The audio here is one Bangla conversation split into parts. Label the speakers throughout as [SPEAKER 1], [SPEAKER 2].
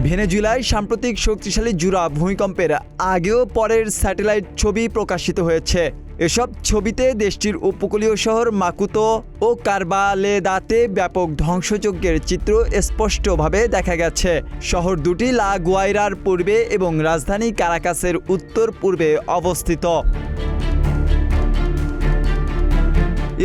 [SPEAKER 1] ভেনেজুয়েলায় সাম্প্রতিক শক্তিশালী জুড়া ভূমিকম্পের আগেও পরের স্যাটেলাইট ছবি প্রকাশিত হয়েছে। এসব ছবিতে দেশটির উপকূলীয় শহর মাকুতো ও কারবালেদাতে ব্যাপক ধ্বংসযজ্ঞের চিত্র স্পষ্টভাবে দেখা গেছে। শহর দুটি লা গুয়াইরার পূর্বে এবং রাজধানী কারাকাসের উত্তর পূর্বে অবস্থিত।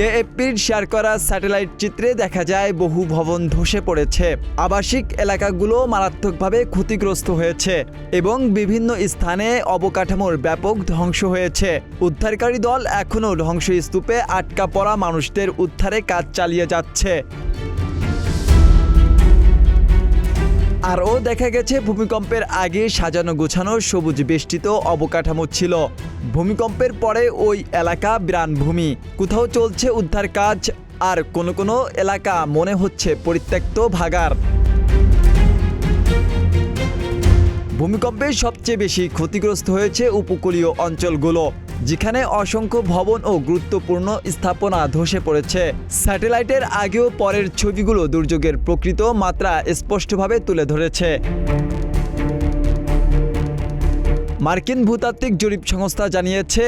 [SPEAKER 1] এএফপির শেয়ার করা স্যাটেলাইট চিত্রে দেখা যায় বহু ভবন ধসে পড়েছে, আবাসিক এলাকাগুলো মারাত্মকভাবে ক্ষতিগ্রস্ত হয়েছে এবং বিভিন্ন স্থানে অবকাঠামোর ব্যাপক ধ্বংস হয়েছে। উদ্ধারকারী দল এখনও ধ্বংসস্তূপে আটকা পড়া মানুষদের উদ্ধারে কাজ চালিয়ে যাচ্ছে। আরও দেখা গেছে ভূমিকম্পের আগে সাজানো গোছানো সবুজ বেষ্টিত অবকাঠামো ছিল। ভূমিকম্পের পরে ওই এলাকা বিরানভূমি, কোথাও চলছে উদ্ধার কাজ, আর কোনো এলাকা মনে হচ্ছে পরিত্যক্ত ভাগাড়। ভূমিকম্পে সবচেয়ে বেশি ক্ষতিগ্রস্ত হয়েছে উপকূলীয় অঞ্চলগুলো, যেখানে অসংখ্য ভবন ও গুরুত্বপূর্ণ স্থাপনা ধসে পড়েছে। স্যাটেলাইটের আগেও পরের ছবিগুলো দুর্যোগের প্রকৃত মাত্রা স্পষ্টভাবে তুলে ধরেছে। মার্কিন ভূতাত্ত্বিক জরিপ সংস্থা জানিয়েছে,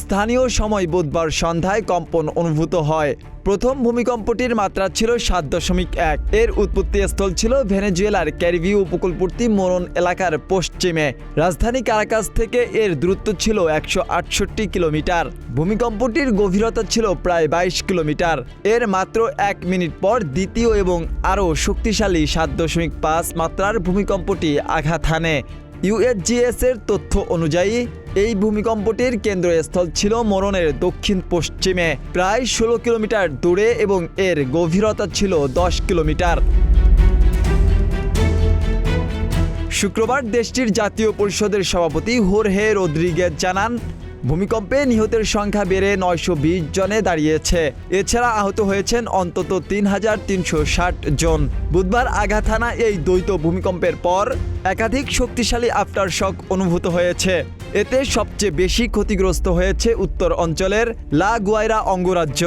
[SPEAKER 1] স্থানীয় সময় বুধবার সন্ধ্যায় কম্পন অনুভূত হয়। প্রথম ভূমিকম্পটির মাত্রা ছিল 7.1। এর উৎপত্তিস্থল ছিল ভেনেজুয়েলার ক্যারিবীয় উপকূলবর্তী মোরন এলাকার পশ্চিমে। রাজধানী কারাকাস থেকে এর দূরত্ব ছিল 168 কিলোমিটার। ভূমিকম্পটির গভীরতা ছিল প্রায় 22 কিলোমিটার। এর মাত্র 1 মিনিট পর দ্বিতীয় এবং আরও শক্তিশালী 7.5 মাত্রার ভূমিকম্পটি আঘাত হানে। ইউএসজিএস-এর তথ্য অনুযায়ী এই ভূমিকম্পটির কেন্দ্রস্থল ছিল মোরনের দক্ষিণ পশ্চিমে প্রায় 16 কিলোমিটার দূরে এবং এর গভীরতা ছিল 10 কিলোমিটার। শুক্রবার দেশটির জাতীয় পরিষদের সভাপতি হোর্হে রদ্রিগেজ জানান, ভূমিকম্পে নিহতের সংখ্যা বেড়ে 920 জনে দাঁড়িয়েছে। এছাড়া আহত হয়েছেন অন্তত 3360 জন। বুধবার আঘাত হানা এই দ্বৈত ভূমিকম্পের পর একাধিক শক্তিশালী আফটারশক অনুভূত হয়েছে। এতে সবচেয়ে বেশি ক্ষতিগ্রস্ত হয়েছে উত্তর অঞ্চলের লা গুয়াইরা অঙ্গরাজ্য।